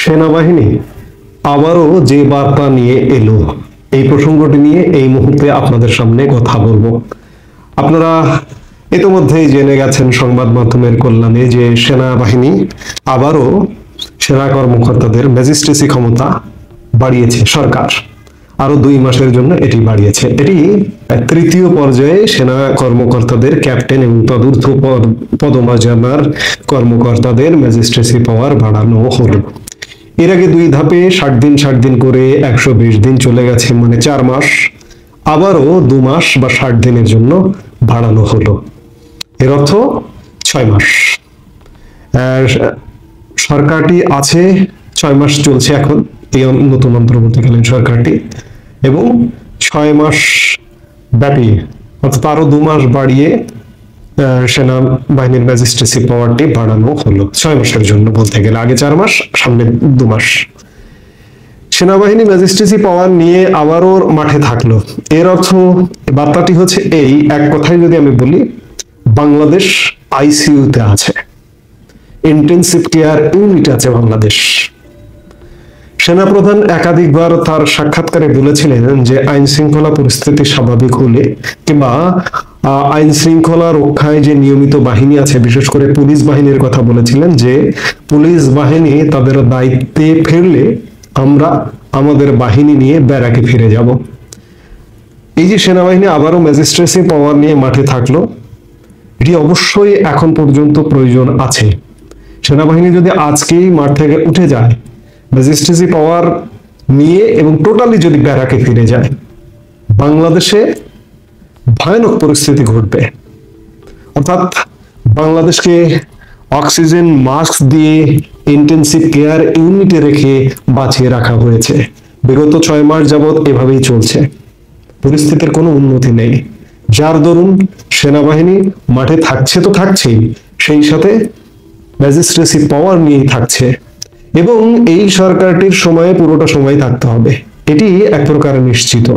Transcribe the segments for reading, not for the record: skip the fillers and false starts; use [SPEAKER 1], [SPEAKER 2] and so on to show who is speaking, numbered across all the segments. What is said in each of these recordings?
[SPEAKER 1] সেনাবাহিনী আবারও যে বার্তা নিয়ে এলো, এই প্রসঙ্গটি নিয়ে এই মুহূর্তে আপনাদের সামনে কথা বলবো। আপনারা ইতিমধ্যেই জেনে গেছেন সংবাদ মাধ্যমের কল্যাণে যে সেনাবাহিনী আবারও সেনা কর্মকর্তাদের ম্যাজিস্ট্রেসি ক্ষমতা বাড়িয়েছে। সরকার আরো 2 মাসের জন্য এটি বাড়িয়েছে। এটি তৃতীয় পর্যায়ে সেনা কর্মকর্তাদের ক্যাপ্টেন এবং তদূর্ধ্ব পদমর্যাদার কর্মকর্তাদের ম্যাজিস্ট্রেসি পাওয়ার বাড়ানো হলো। এর আগে 2 ধাপে 60 দিন করে 120 দিন চলে গেছে, মানে 4 মাস। আবারও 2 মাস বা 60 দিনের জন্য বাড়ানো হলো। এর অর্থ 6 মাস। সরকারটি আছে 6 মাস চলছে এখন, এই নতুন অন্তর্বর্তীকালীন সরকারটি, এবং 6 মাস ব্যাপী অর্থাৎ আরো 2 মাস বাড়িয়ে সেনাবাহিনীর ম্যাজিস্ট্রেসি পাওয়ারটি বাড়ানো হলো 6 মাসের জন্য। বলতে গেলে আগে 4 মাস, সামনে 2 মাস। সেনাবাহিনী ম্যাজিস্ট্রেসি পাওয়ার নিয়ে আবারও মাঠে থাকলো। এর অর্থ বার্তাটি হচ্ছে এই, এক কথায় যদি আমি বলি, বাংলাদেশ আইসিইউতে আছে, ইন্টেনসিভ কেয়ার ইউনিট আছে বাংলাদেশ। সেনাপ্রধান একাধিকবার তার সাক্ষাৎকারে বলেছিলেন যে আইন শৃঙ্খলা পরিস্থিতি স্বাভাবিক হলে কিংবা আইন শৃঙ্খলা রক্ষায় যে নিয়মিত বাহিনী আছে, বিশেষ করে পুলিশ বাহিনীর কথা বলেছিলেন যে পুলিশ বাহিনী তাদের দায়িত্বে ফিরলে আমরা আমাদের বাহিনী নিয়ে ব্যারাকে ফিরে যাব। এই যে সেনাবাহিনী আবারও ম্যাজিস্ট্রেসি পাওয়ার নিয়ে মাঠে থাকলো, এটি অবশ্যই এখন পর্যন্ত প্রয়োজন আছে। সেনাবাহিনী যদি আজকেই মাঠ থেকে উঠে যায়, ম্যাজিস্ট্রেসি পাওয়ার নিয়ে এবং টোটালি যদি ব্যারাকে ফিরে যায়, বাংলাদেশে ভয়ানক পরিস্থিতি ঘটবে। অর্থাৎ বাংলাদেশকে অক্সিজেন মাস্ক দিয়ে ইন্টেনসিভ কেয়ার ইউনিটে রেখে বাঁচিয়ে রাখা হয়েছে। বিগত 6 মাস যাবৎ এভাবেই চলছে, পরিস্থিতির কোনো উন্নতি নেই। যার দরুন সেনাবাহিনী মাঠে থাকছে তো থাকছেই, সেই সাথে ম্যাজিস্ট্রেসি পাওয়ার নিয়েই থাকছে, এবং এই সরকারটির সময়ে পুরোটা সময় থাকতে হবে, এটি এক প্রকার নিশ্চিত।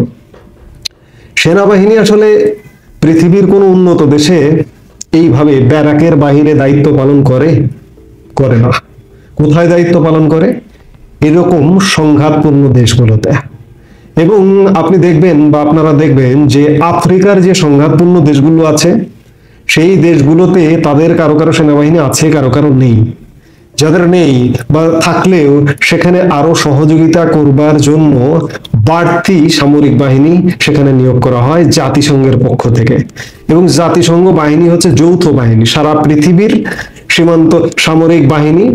[SPEAKER 1] সেনাবাহিনী আসলে পৃথিবীর কোন উন্নত দেশে এইভাবে ব্যারাকের বাইরে দায়িত্ব পালন করে না। কোথায় দায়িত্ব পালন করে? এরকম সংঘাতপূর্ণ দেশগুলোতে। এবং আপনি দেখবেন বা আপনারা দেখবেন যে আফ্রিকার যে সংঘাতপূর্ণ দেশগুলো আছে, সেই দেশগুলোতে তাদের কারো কারো সেনাবাহিনী আছে, কারো কারো নেই। যাদের নেই বা থাকলেও সেখানে আরো সহযোগিতা করবার জন্য বাড়তি সামরিক বাহিনী সেখানে নিয়োগ করা হয় জাতিসংঘের পক্ষ থেকে। এবং জাতিসংঘ বাহিনী হচ্ছে যৌথ বাহিনী, সারা পৃথিবীর সীমান্ত সামরিক বাহিনী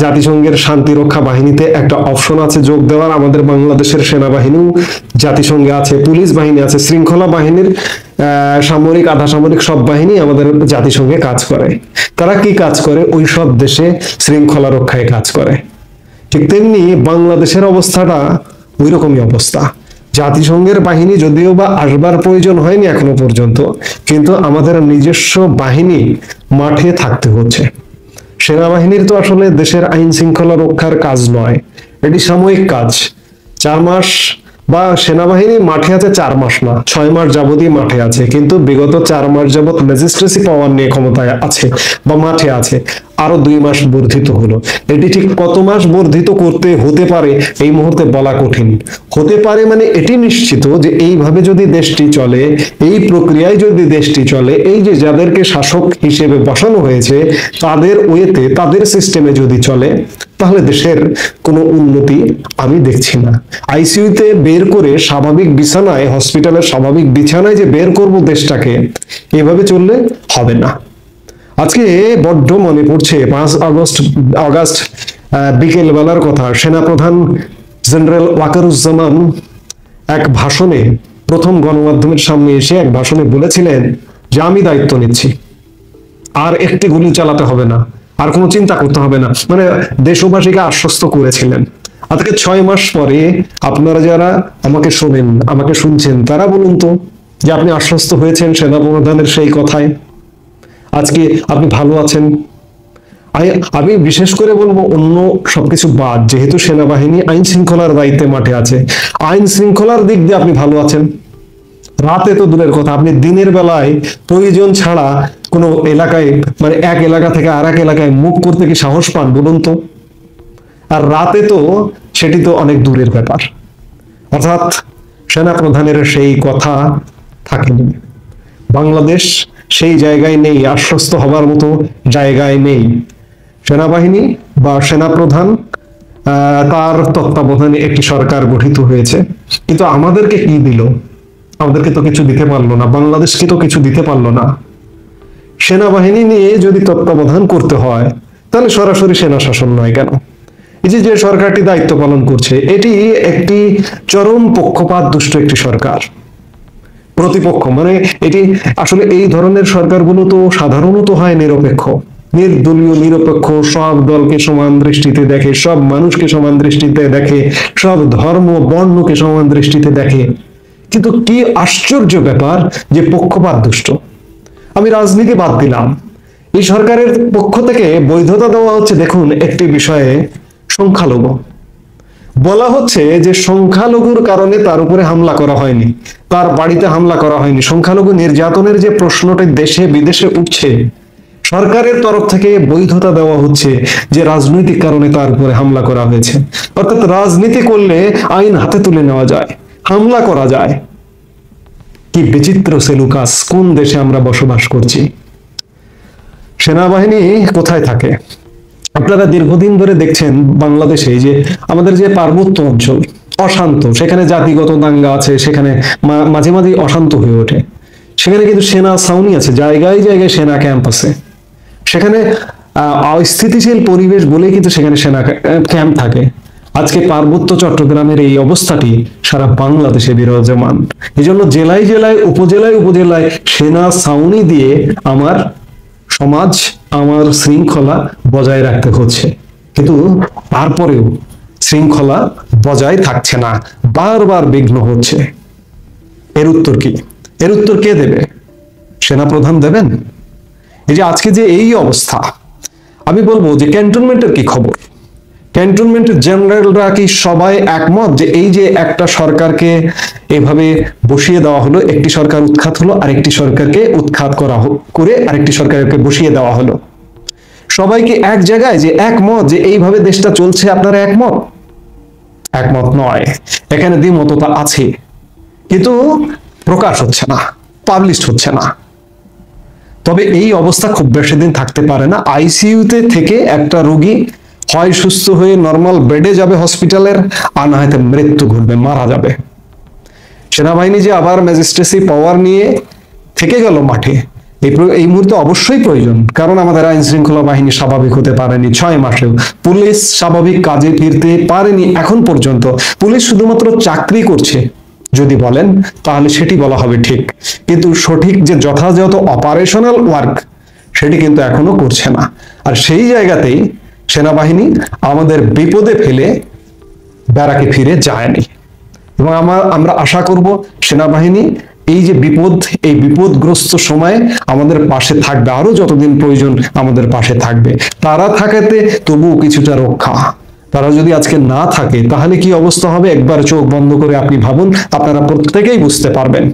[SPEAKER 1] জাতিসংঘের শান্তিরক্ষা বাহিনীতে একটা অপশন আছে যোগ দেওয়ার। আমাদের বাংলাদেশের সেনাবাহিনীও জাতিসংঘে আছে, পুলিশ বাহিনী আছে, শৃঙ্খলা বাহিনীর সামরিক আধা সামরিক সব বাহিনী আমাদের জাতিসংঘে কাজ করে। তারা কি কাজ করে? ওই সব দেশে শৃঙ্খলা রক্ষায় কাজ করে। ঠিক তেমনি বাংলাদেশের অবস্থাটা ওই রকমই অবস্থা। জাতিসংঘের বাহিনী যদিও বা আসবার প্রয়োজন হয়নি এখনো পর্যন্ত, কিন্তু আমাদের নিজস্ব বাহিনী মাঠে থাকতে হচ্ছে। সেনাবাহিনীর তো আসলে দেশের আইন শৃঙ্খলা রক্ষার কাজ নয়, এটি সাময়িক কাজ। 4 মাস বা সেনাবাহিনী মাঠে আছে 4 মাস না, 6 মাস যাবতই মাঠে আছে, কিন্তু বিগত 4 মাস যাবত ম্যাজিস্ট্রেসি পাওয়ার নিয়ে ক্ষমতায় আছে বা মাঠে আছে। আরো 2 মাস বর্ধিত হলো। এটি ঠিক কত মাস বর্ধিত করতে হতে পারে এই মুহূর্তে বলা কঠিন। হতে পারে মানে এটি নিশ্চিত যে এইভাবে যদি দেশটি চলে, এই প্রক্রিয়ায় যদি দেশটি চলে, এই যে যাদেরকে শাসক হিসেবে বসানো হয়েছে তাদের ওয়েতে, তাদের সিস্টেমে যদি চলে, তাহলে দেশের কোনো উন্নতি আমি দেখছি না। আইসিইউতে বের করে স্বাভাবিক বিছানায়, হসপিটালের স্বাভাবিক বিছানায় যে বের করব দেশটাকে, এভাবে চললে হবে না। আজকে বড্ড মনে পড়ছে 5 আগস্ট বিকেল বেলার কথা। সেনাপ্রধান জেনারেল ওয়াকারুজ্জামান এক ভাষণে, প্রথম গণমাধ্যমের সামনে এসে এক ভাষণে বলেছিলেন যে আমি দায়িত্ব নিচ্ছি, আর একটি গুলি চালাতে হবে না, আর কোনো চিন্তা করতে হবে না। মানে দেশবাসীকে আশ্বস্ত করেছিলেন। আজকে 6 মাস পরে আপনারা যারা আমাকে শোনেন, আমাকে শুনছেন, তারা বলুন তো যে আপনি আশ্বস্ত হয়েছেন সেনাপ্রধানের সেই কথায়? আজকে আপনি ভালো আছেন? আমি বিশেষ করে বলবো অন্য সবকিছু বাদ, যেহেতু সেনাবাহিনী আইন শৃঙ্খলার দায়িত্বে মাঠে আছে, আইন শৃঙ্খলার দিক দিয়ে আপনি ভালো আছেন? রাতে তো দূরের কথা, আপনি দিনের বেলায় প্রয়োজন ছাড়া কোনো এলাকায়, মানে এক এলাকা থেকে আর এক এলাকায় মুভ করতে কি সাহস পান বলুন তো? আর রাতে তো সেটি তো অনেক দূরের ব্যাপার। অর্থাৎ সেনা প্রধানের সেই কথা থাকেনি। বাংলাদেশ সেই জায়গায় নেই, আশ্বস্ত হবার মতো জায়গায় নেই। সেনাবাহিনী বা সেনাপ্রধান তার তত্ত্বাবধানে একটি সরকার গঠিত হয়েছে, কিন্তু আমাদেরকে কি দিল? আমাদেরকে তো কিছু দিতে পারলো না, বাংলাদেশকে তো কিছু দিতে পারলো না। সেনাবাহিনী নিয়ে যদি তত্ত্বাবধান করতে হয় তাহলে সরাসরি সেনা শাসন নয় কেন? এই যে যে সরকারটি দায়িত্ব পালন করছে এটি একটি চরম পক্ষপাত দুষ্ট একটি সরকার, প্রতিপক্ষ। মানে এটি আসলে এই ধরনের সরকারগুলো তো সাধারণত হয় নিরপেক্ষ, নির্দলীয়, নিরপেক্ষ, সব দলকে সমান দৃষ্টিতে দেখে, সব মানুষকে সমান দৃষ্টিতে দেখে, সব ধর্ম বর্ণকে সমান দৃষ্টিতে দেখে। কিন্তু কি আশ্চর্য ব্যাপার যে পক্ষপাত দুষ্ট। আমি রাজনীতি বাদ দিলাম, এই সরকারের পক্ষ থেকে বৈধতা দেওয়া হচ্ছে, দেখুন একটি বিষয়ে সংখ্যালঘু বলা হচ্ছে যে সংখ্যালঘুর কারণে তার উপরে হামলা করা হয়নি, তার বাড়িতে হামলা করা হয়নি। সংখ্যালঘু নির্যাতনের যে প্রশ্নটি দেশে বিদেশে উঠছে, সরকারের তরফ থেকে বৈধতা দেওয়া হচ্ছে যে রাজনৈতিক কারণে তার উপরে হামলা করা হয়েছে। অর্থাৎ রাজনীতি করলে আইন হাতে তুলে নেওয়া যায়, হামলা করা যায়। কি বিচিত্র সেলুকাস! কোন দেশে আমরা বসবাস করছি? সেনাবাহিনী কোথায় থাকে? আপনারা দীর্ঘদিন ধরে দেখছেন বাংলাদেশে যে আমাদের যে পার্বত্য অঞ্চল অশান্ত, সেখানে জাতিগত দাঙ্গা আছে, সেখানে মাঝে মাঝে অশান্ত হয়ে ওঠে। সেখানে কিন্তু সেনা ছাউনি আছে, জায়গায় জায়গায় সেনা ক্যাম্প আছে। সেখানে অস্থিতিশীল পরিবেশ বলেই কিন্তু সেখানে সেনা ক্যাম্প থাকে। আজকে পার্বত্য চট্টগ্রামের এই অবস্থাটি সারা বাংলাদেশে বিরাজমান। এই জন্য জেলায় জেলায়, উপজেলায় উপজেলায় সেনা ছাউনি দিয়ে আমার সমাজ, আমার শৃঙ্খলা বজায় রাখতে হচ্ছে। কিন্তু তারপরেও শৃঙ্খলা বজায় থাকছে না, বারবার বিঘ্ন হচ্ছে। এর উত্তর কি? এর উত্তর কে দেবে? সেনাপ্রধান দেবেন? এই যে আজকে যে এই অবস্থা, আমি বলবো যে ক্যান্টনমেন্টের কি খবর? ক্যান্টনমেন্টের জেনারেলরা কি সবাই একমত যে এই যে একটা সরকারকে এভাবে বসিয়ে দেওয়া হলো, একটি সরকার উৎখাত হলো, আরেকটি সরকারকে উৎখাত করে আরেকটি সরকারকে বসিয়ে দেওয়া হলো, সবাই কি এক জায়গায় যে একমত যে এইভাবে দেশটা চলছে? আপনারা একমত? একমত নয়, এখানে দ্বিমততা আছে, কিন্তু প্রকাশ হচ্ছে না, পাবলিশড হচ্ছে না। তবে এই অবস্থা খুব বেশি দিন থাকতে পারে না। আইসিইউতে থেকে একটা রোগী হয় সুস্থ হয়ে নরমাল বেডে যাবে হসপিটালের, আর না হয়তো মৃত্যু ঘটবে, মারা যাবে। সেনাবাহিনী যে আবার ম্যাজিস্ট্রেসি পাওয়ার নিয়ে থেকে গেল মাঠে, এই মুহূর্তে অবশ্যই প্রয়োজন, কারণ আমাদের আইন শৃঙ্খলা বাহিনী স্বাভাবিক হতে পারেনি 6 মাসেও। পুলিশ স্বাভাবিক কাজে ফিরতে পারেনি এখন পর্যন্ত। পুলিশ শুধুমাত্র চাকরি করছে যদি বলেন তাহলে সেটি বলা হবে ঠিক, কিন্তু সঠিক যে যথাযথ অপারেশনাল ওয়ার্ক সেটি কিন্তু এখনো করছে না। আর সেই জায়গাতেই সেনাবাহিনী আমাদের বিপদে ফেলে ব্যারাকে ফিরে যায়নি। এবং আমরা আশা করব সেনাবাহিনী এই যে বিপদ, এই বিপদগ্রস্ত সময়ে আমাদের পাশে থাকবে, আরো যতদিন প্রয়োজন আমাদের পাশে থাকবে। তারা থাকাতে তবুও কিছুটা রক্ষা। তারা যদি আজকে না থাকে তাহলে কি অবস্থা হবে একবার চোখ বন্ধ করে আপনি ভাবুন, আপনারা প্রত্যেকেই বুঝতে পারবেন।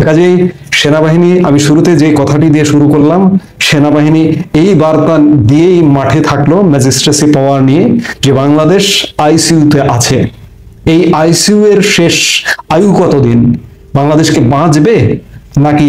[SPEAKER 1] কাজেই সেনাবাহিনী, আমি শুরুতে যে কথাটি দিয়ে শুরু করলাম, সেনাবাহিনী এই বার্তা দিয়েই মাঠে থাকলো ম্যাজিস্ট্রেসি পাওয়ার নিয়ে, যে বাংলাদেশ আইসিইউতে আছে। এই আইসিইউ এর শেষ আয়ু কতদিন? বাংলাদেশকে বাঁচবে নাকি